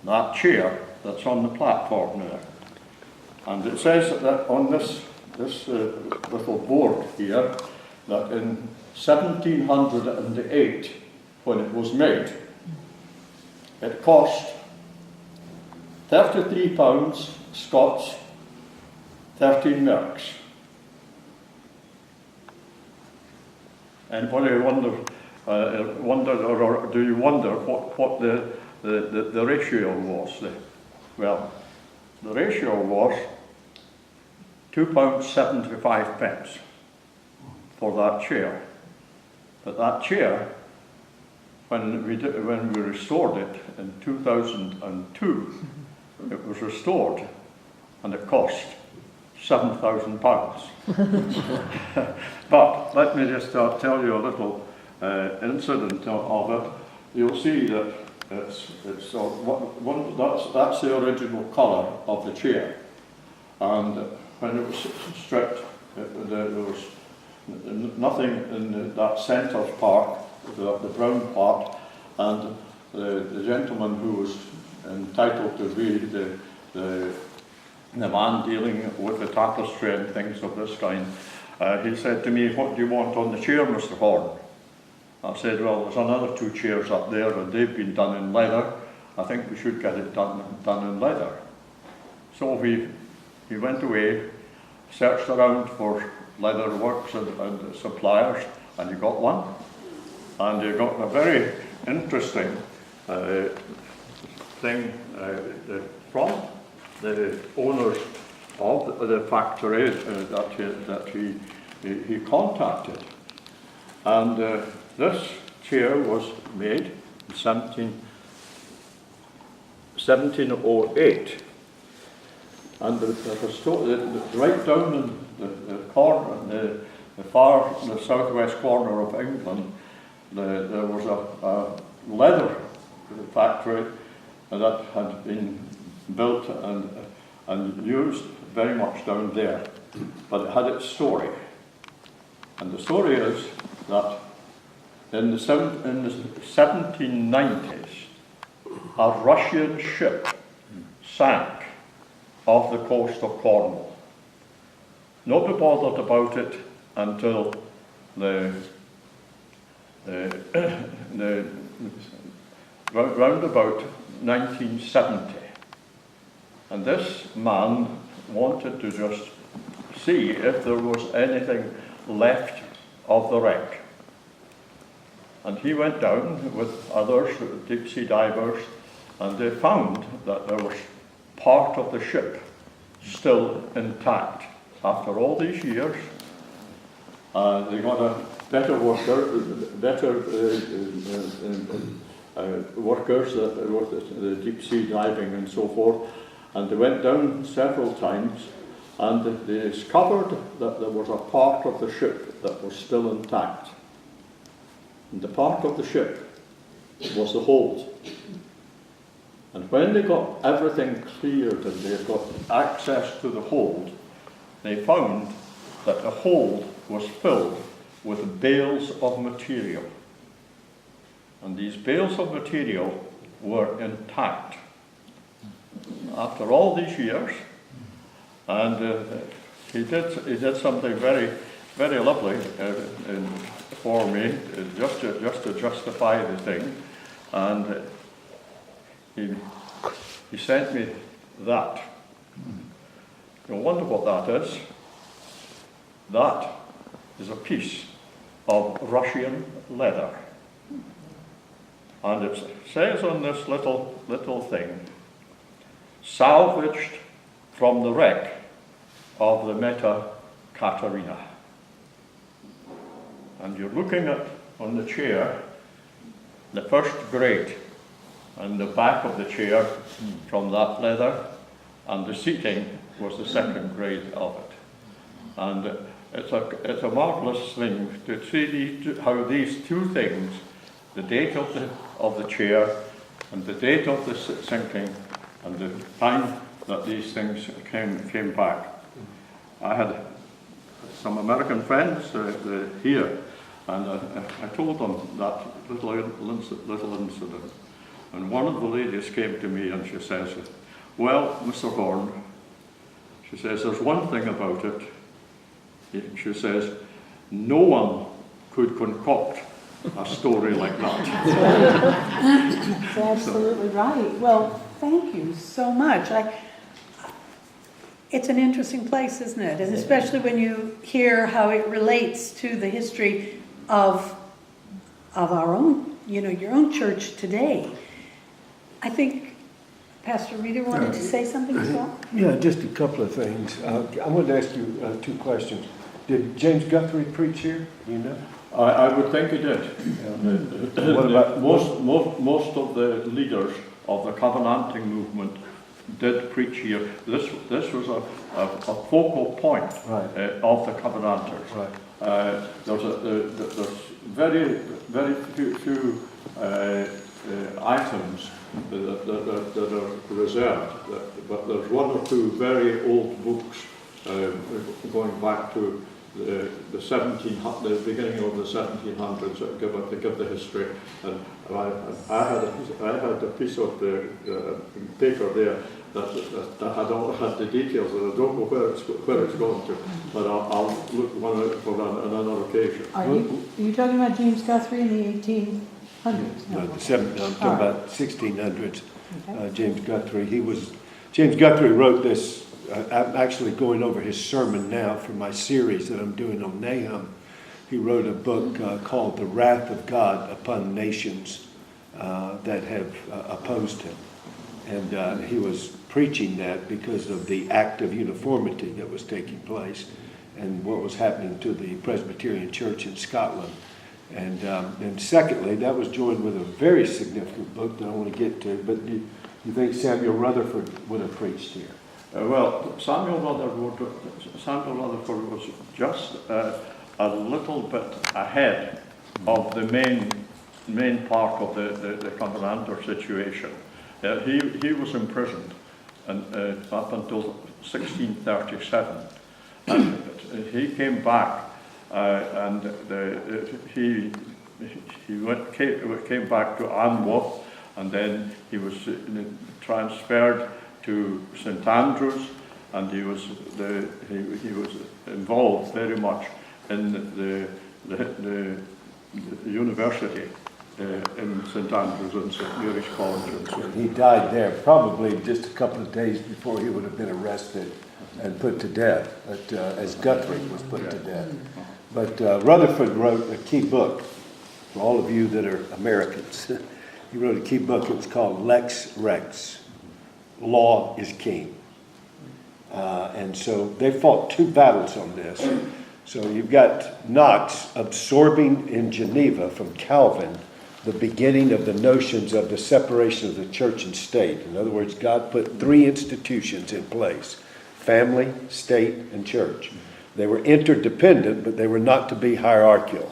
that chair that's on the platform there. And it says that on this little board here, that in 1708, when it was made, it cost £33 Scots, 13 merks. Anybody wonder, or do you wonder what the ratio was? Well, the ratio was £2.75 for that chair. But that chair, when we restored it in 2002, it was restored, and it cost £7,000. But let me just tell you a little incident of it. You'll see that that's the original colour of the chair, and when it was stripped, there was nothing in that centre part, the brown part, and the gentleman who was entitled to be the man dealing with the tapestry and things of this kind, he said to me, "What do you want on the chair, Mr. Horn?" I said, "Well, there's another 2 chairs up there, and they've been done in leather. I think we should get it done in leather." So he went away, searched around for leather works and suppliers, and he got one. And he got a very interesting thing from the owners of the factory that he contacted. And this chair was made in 1708. And right down in the corner, the southwest corner of England, there was a leather factory that had been built and used very much down there. But it had its story. And the story is that in the 1790s, a Russian ship sank off the coast of Cornwall. Nobody bothered about it until round about 1970. And this man wanted to just see if there was anything left of the wreck. And he went down with others, deep sea divers, and they found that there was part of the ship still intact. After all these years, they got a better workers with the deep sea diving and so forth, and they went down several times, and they discovered that there was a part of the ship that was still intact. And the part of the ship was the hold. And when they got everything cleared and they got access to the hold, they found that the hold was filled with bales of material. And these bales of material were intact. After all these years, and he did something very, very lovely for me, just to justify the thing, and he sent me that. You'll wonder what that is. That is a piece of Russian leather. And it says on this little thing, salvaged from the wreck of the Meta Katerina. And you're looking at, on the chair, the first grade, and the back of the chair from that leather, and the seating was the second grade of it. And it's a marvellous thing to see how these 2 things, the date of the chair and the date of the sinking and the time that these things came back. I had some American friends here, and I told them that little incident. And one of the ladies came to me and she says, well, Mr. Horn, she says, there's one thing about it. She says, no one could concoct a story like that. That's absolutely right. Well, thank you so much. It's an interesting place, isn't it? And especially when you hear how it relates to the history of our own, your own church today. I think Pastor Reeder wanted to say something as well. Yeah, just a couple of things. I wanted to ask you two questions. Did James Guthrie preach here? You know? I would think he did. What about most of the leaders of the Covenanting movement did preach here. This was a focal point of the Covenanters. Right. There's very few items that are reserved, but there's one or two very old books going back to the beginning of the 1700s that give the history. And I had a piece of the paper there that had the details, and I don't know where it's gone to, but I'll look one out for another occasion. Are you talking about James Guthrie in the 1800s? No, I'm talking about 1600s. Okay. James Guthrie. James Guthrie wrote this. I'm actually going over his sermon now for my series that I'm doing on Nahum. He wrote a book called The Wrath of God Upon Nations that have opposed him. And he was preaching that because of the act of uniformity that was taking place and what was happening to the Presbyterian Church in Scotland. And secondly, that was joined with a very significant book that I want to get to. But you think Samuel Rutherford would have preached here? Well, Samuel Rutherford was just a little bit ahead of the main part of the Covenanter situation. He was imprisoned up until 1637, and he came back, and he came back to Anwoth, and then he was transferred to St Andrews, and he was involved very much in the university in St Andrews and St Mary's College. And he died there probably just a couple of days before he would have been arrested and put to death, but, as Guthrie was put to death. But Rutherford wrote a key book for all of you that are Americans. He wrote a key book. It was called Lex Rex. Law is king. And so they fought two battles on this. So you've got Knox absorbing in Geneva from Calvin the beginning of the notions of the separation of the church and state. In other words, God put three institutions in place: family, state, and church. They were interdependent, but they were not to be hierarchical.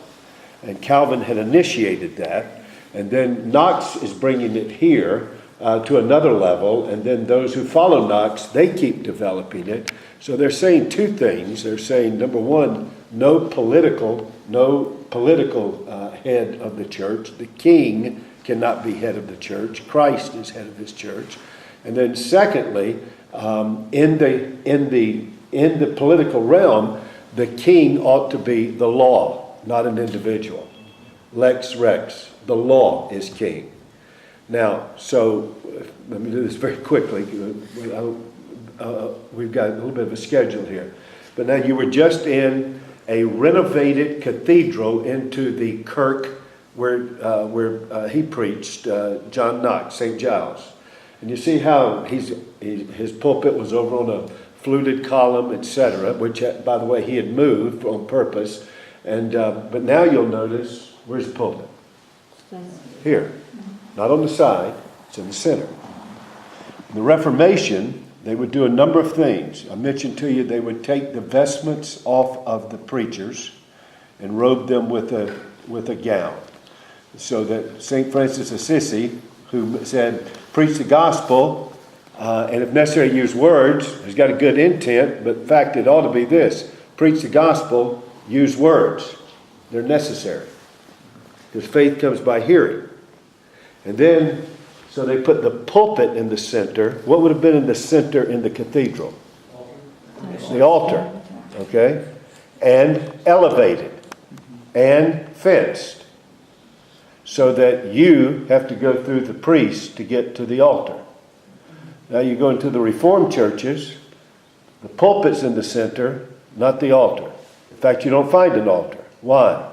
And Calvin had initiated that. And then Knox is bringing it here to another level, and then those who follow Knox, they keep developing it. So they're saying two things. They're saying, number one, no political head of the church. The king cannot be head of the church. Christ is head of his church. And then secondly, in the political realm, the king ought to be the law, not an individual. Lex Rex, the law is king. Now, so let me do this very quickly. We've got a little bit of a schedule here. But now you were just in a renovated cathedral into the kirk where he preached, John Knox, St. Giles. And you see how his pulpit was over on a fluted column, etc., which, by the way, he had moved on purpose. And but now you'll notice, where's the pulpit? Here. Not on the side, it's in the center. In the Reformation, they would do a number of things. I mentioned to you they would take the vestments off of the preachers and robe them with a gown. So that St. Francis Assisi, who said, preach the gospel, and if necessary use words, he's got a good intent, but in fact it ought to be this: preach the gospel, use words. They're necessary. Because faith comes by hearing. And then So they put the pulpit in the center. What would have been in the center in the cathedral? The altar. Okay? And elevated. And fenced. So that you have to go through the priest to get to the altar. Now you go into the Reformed churches, the pulpit's in the center, not the altar. In fact, you don't find an altar. Why?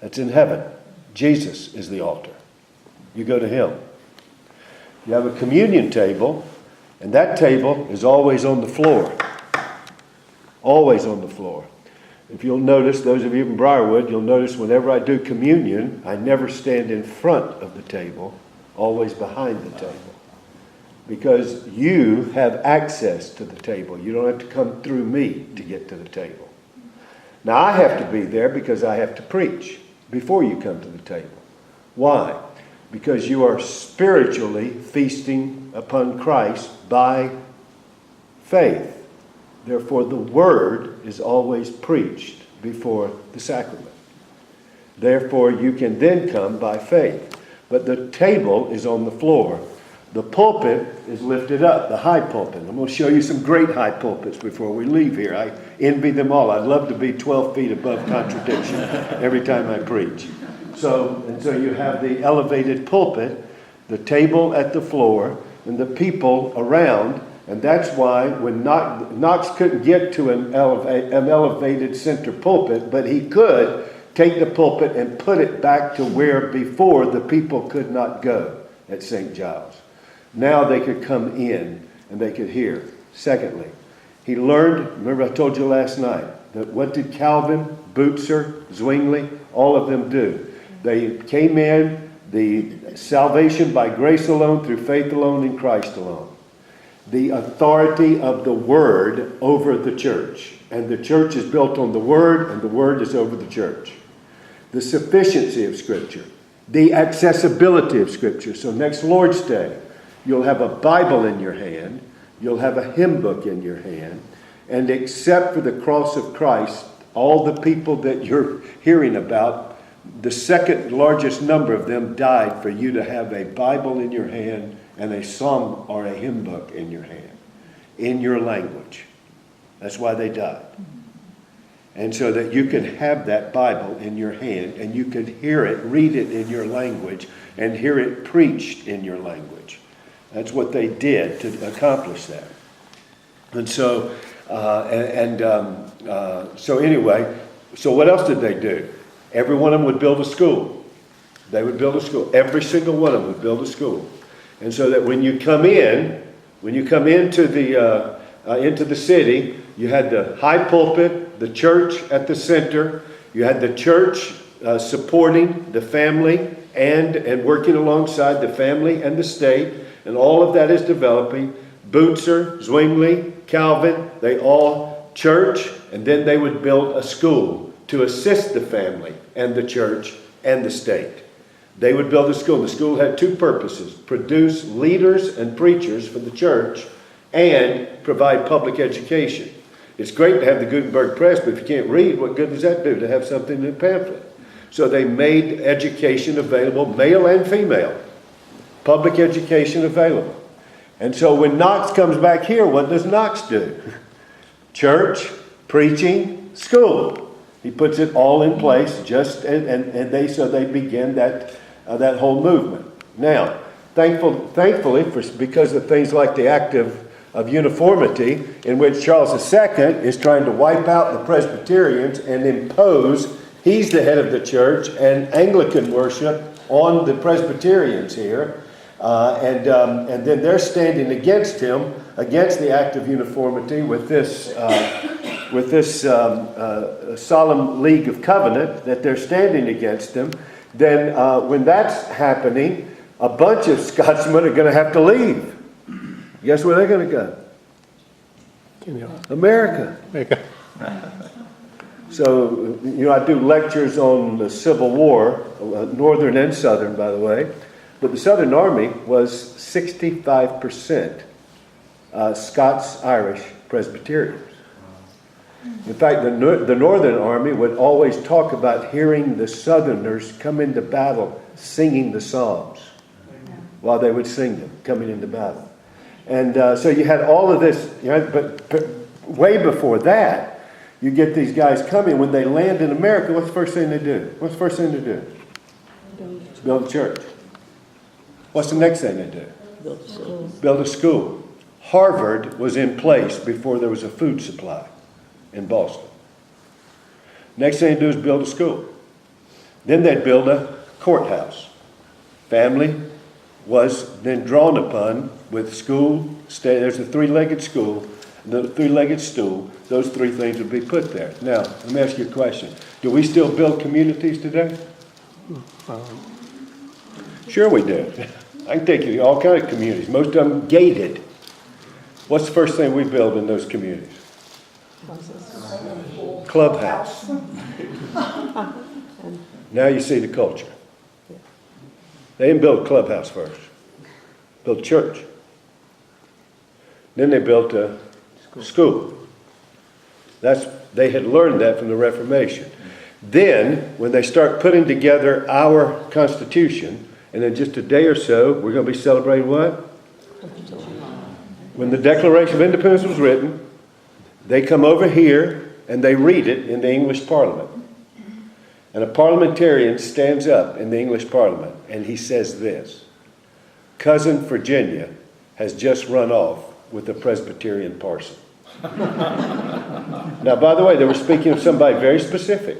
That's in heaven. Jesus is the altar. You go to him. You have a communion table, and that table is always on the floor. Always on the floor. If you'll notice, those of you in Briarwood, you'll notice whenever I do communion, I never stand in front of the table, always behind the table. Because you have access to the table. You don't have to come through me to get to the table. Now I have to be there because I have to preach before you come to the table. Why? Because you are spiritually feasting upon Christ by faith. Therefore, the word is always preached before the sacrament. Therefore, you can then come by faith. But the table is on the floor. The pulpit is lifted up, the high pulpit. I'm going to show you some great high pulpits before we leave here. I envy them all. I'd love to be 12 feet above contradiction every time I preach. So you have the elevated pulpit, the table at the floor, and the people around. And that's why when Knox couldn't get to an elevated center pulpit, but he could take the pulpit and put it back to where before the people could not go at St. Giles. Now they could come in and they could hear. Secondly, he learned, remember I told you last night, that what did Calvin, Bootser, Zwingli, all of them do? They came in, the salvation by grace alone, through faith alone, in Christ alone. The authority of the Word over the church. And the church is built on the Word, and the Word is over the church. The sufficiency of Scripture. The accessibility of Scripture. So next Lord's Day, you'll have a Bible in your hand. You'll have a hymn book in your hand. And except for the cross of Christ, all the people that you're hearing about, the second largest number of them died for you to have a Bible in your hand and a psalm or a hymn book in your hand, in your language. That's why they died. And so that you could have that Bible in your hand and you could hear it, read it in your language, and hear it preached in your language. That's what they did to accomplish that. And so, so anyway, so what else did they do? Every one of them would build a school. They would build a school. Every single one of them would build a school. And so that when you come into the city, you had the high pulpit, the church at the center. You had the church supporting the family and working alongside the family and the state. And all of that is developing. Bootser, Zwingli, Calvin, they all church. And then they would build a school to assist the family and the church and the state. They would build a school. The school had two purposes: produce leaders and preachers for the church and provide public education. It's great to have the Gutenberg Press, but if you can't read, what good does that do to have something in a pamphlet? So they made education available, male and female. Public education available. And so when Knox comes back here, what does Knox do? Church, preaching, school. He puts it all in place, so they begin that whole movement. Now, thankfully, because of things like the Act of Uniformity, in which Charles II is trying to wipe out the Presbyterians and impose, he's the head of the church, and Anglican worship on the Presbyterians here. And then they're standing against him, against the Act of Uniformity with this solemn league of covenant that they're standing against him. Then when that's happening, a bunch of Scotsmen are going to have to leave. Guess where they're going to go? America. So, I do lectures on the Civil War, Northern and Southern, by the way. But the Southern Army was 65% Scots-Irish Presbyterians. In fact, the Northern Army would always talk about hearing the Southerners come into battle singing the Psalms. while they would sing them coming into battle. And so you had all of this, but way before that, you get these guys coming. When they land in America, what's the first thing they do? What's the first thing they do? Build a church. What's the next thing they do? Build a school. Harvard was in place before there was a food supply in Boston. Next thing they do is build a school. Then they'd build a courthouse. Family was then drawn upon with school. There's a three-legged school, the three-legged stool. Those three things would be put there. Now, let me ask you a question. Do we still build communities today? Sure we do. I can take you to all kinds of communities. Most of them gated. What's the first thing we build in those communities? Clubhouse. Now you see the culture. They didn't build a clubhouse first. Built a church. Then they built a school. They had learned that from the Reformation. Then, when they start putting together our Constitution, and in just a day or so, we're going to be celebrating what? When the Declaration of Independence was written, they come over here and they read it in the English Parliament. And a parliamentarian stands up in the English Parliament and he says this: Cousin Virginia has just run off with a Presbyterian parson. Now, by the way, they were speaking of somebody very specific,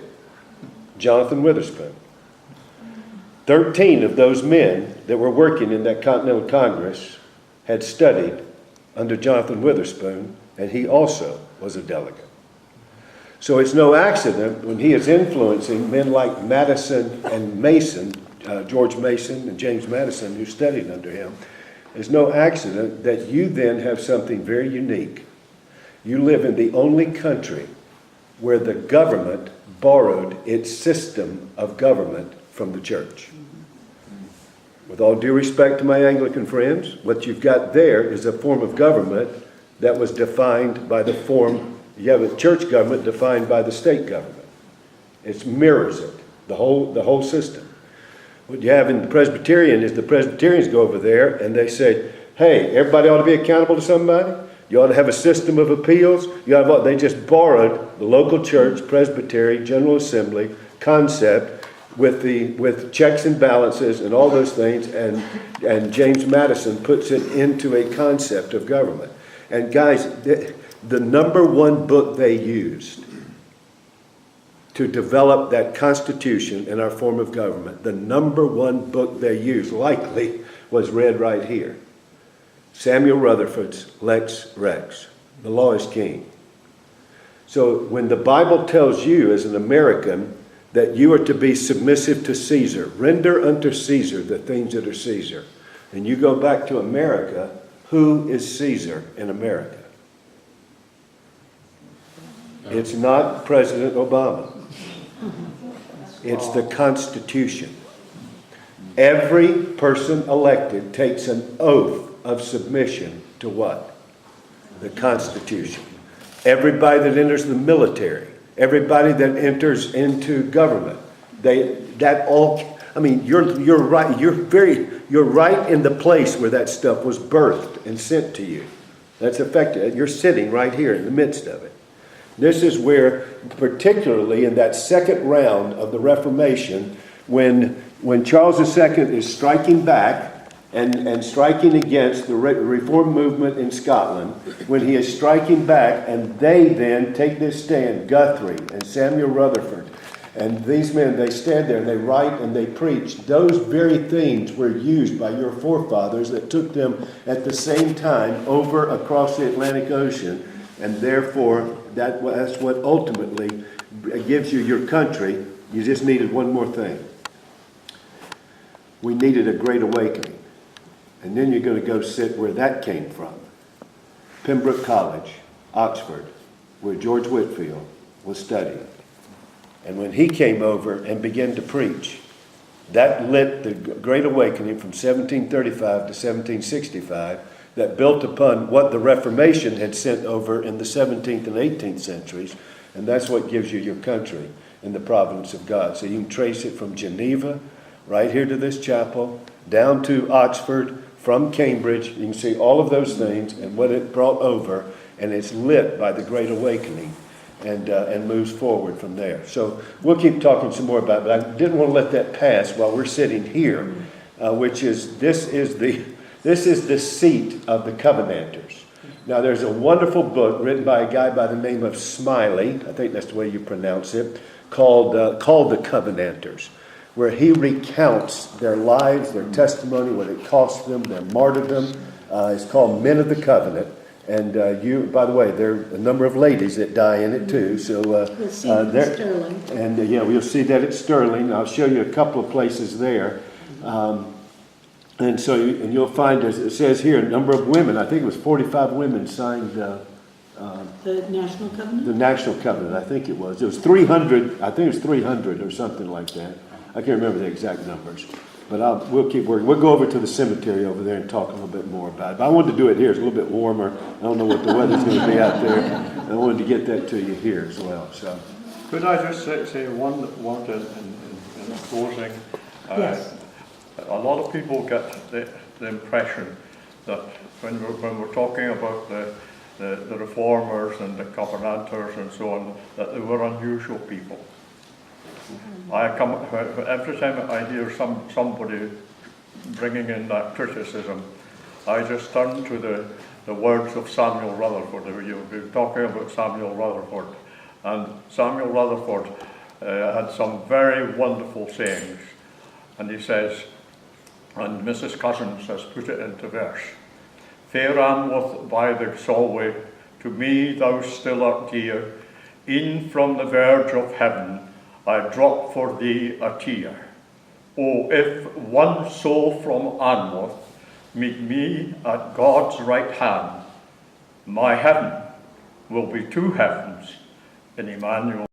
Jonathan Witherspoon. 13 of those men that were working in that Continental Congress had studied under Jonathan Witherspoon, and he also was a delegate. So it's no accident when he is influencing men like Madison and Mason, George Mason and James Madison, who studied under him. It's no accident that you then have something very unique. You live in the only country where the government borrowed its system of government from the church. With all due respect to my Anglican friends, what you've got there is a form of government that was defined by the form. You have a church government defined by the state government. It mirrors it, the whole system. What you have in the Presbyterian is the Presbyterians go over there and they say, hey, everybody ought to be accountable to somebody. You ought to have a system of appeals. They just borrowed the local church, presbytery, General Assembly concept with checks and balances and all those things, and James Madison puts it into a concept of government. And guys, the number one book they used to develop that Constitution and our form of government, the number one book they used likely was read right here. Samuel Rutherford's Lex Rex. The law is king. So when the Bible tells you as an American that you are to be submissive to Caesar, render unto Caesar the things that are Caesar, and you go back to America, who is Caesar in America? It's not President Obama. It's the Constitution. Every person elected takes an oath of submission to what? The Constitution. Everybody that enters the military, everybody that enters into government, you're right. You're right in the place where that stuff was birthed and sent to you. That's effective. You're sitting right here in the midst of it. This is where, particularly in that second round of the Reformation, when Charles II is striking back and striking against the Reform movement in Scotland, when he is striking back and they then take this stand, Guthrie and Samuel Rutherford, and these men, they stand there and they write and they preach. Those very things were used by your forefathers that took them at the same time over across the Atlantic Ocean, and therefore that's what ultimately gives you your country. You just needed one more thing. We needed a great awakening. And then you're going to go sit where that came from. Pembroke College, Oxford, where George Whitefield was studying. And when he came over and began to preach, that lit the Great Awakening from 1735 to 1765 that built upon what the Reformation had sent over in the 17th and 18th centuries. And that's what gives you your country in the providence of God. So you can trace it from Geneva right here to this chapel, down to Oxford, from Cambridge. You can see all of those things and what it brought over, and it's lit by the Great Awakening and moves forward from there. So we'll keep talking some more about it, but I didn't want to let that pass while we're sitting here, which is this is the seat of the Covenanters. Now there's a wonderful book written by a guy by the name of Smiley, I think that's the way you pronounce it, called The Covenanters, where he recounts their lives, their testimony, what it cost them, their martyrdom. It's called Men of the Covenant. And by the way, there are a number of ladies that die in it too. So We'll see it in Sterling. And we'll see that at Sterling. I'll show you a couple of places there. And you'll find, as it says here, a number of women. I think it was 45 women signed The National Covenant? the National Covenant. I think it was. It was 300. I think it was 300 or something like that. I can't remember the exact numbers. But we'll keep working. We'll go over to the cemetery over there and talk a little bit more about it. But I wanted to do it here. It's a little bit warmer. I don't know what the weather's going to be out there. I wanted to get that to you here as well. So, Could I just say one word in closing? Yes. A lot of people get the impression that when we're talking about the reformers and the covenanters and so on, that they were unusual people. Every time I hear somebody bringing in that criticism, I just turn to the words of Samuel Rutherford. You've been talking about Samuel Rutherford, and Samuel Rutherford had some very wonderful sayings, and he says, and Mrs. Cousins has put it into verse, "Fair Anwoth by the Solway, to me thou still art dear, e'en from the verge of heaven I drop for thee a tear. Oh, if one soul from Anwoth meet me at God's right hand, my heaven will be two heavens in Emmanuel."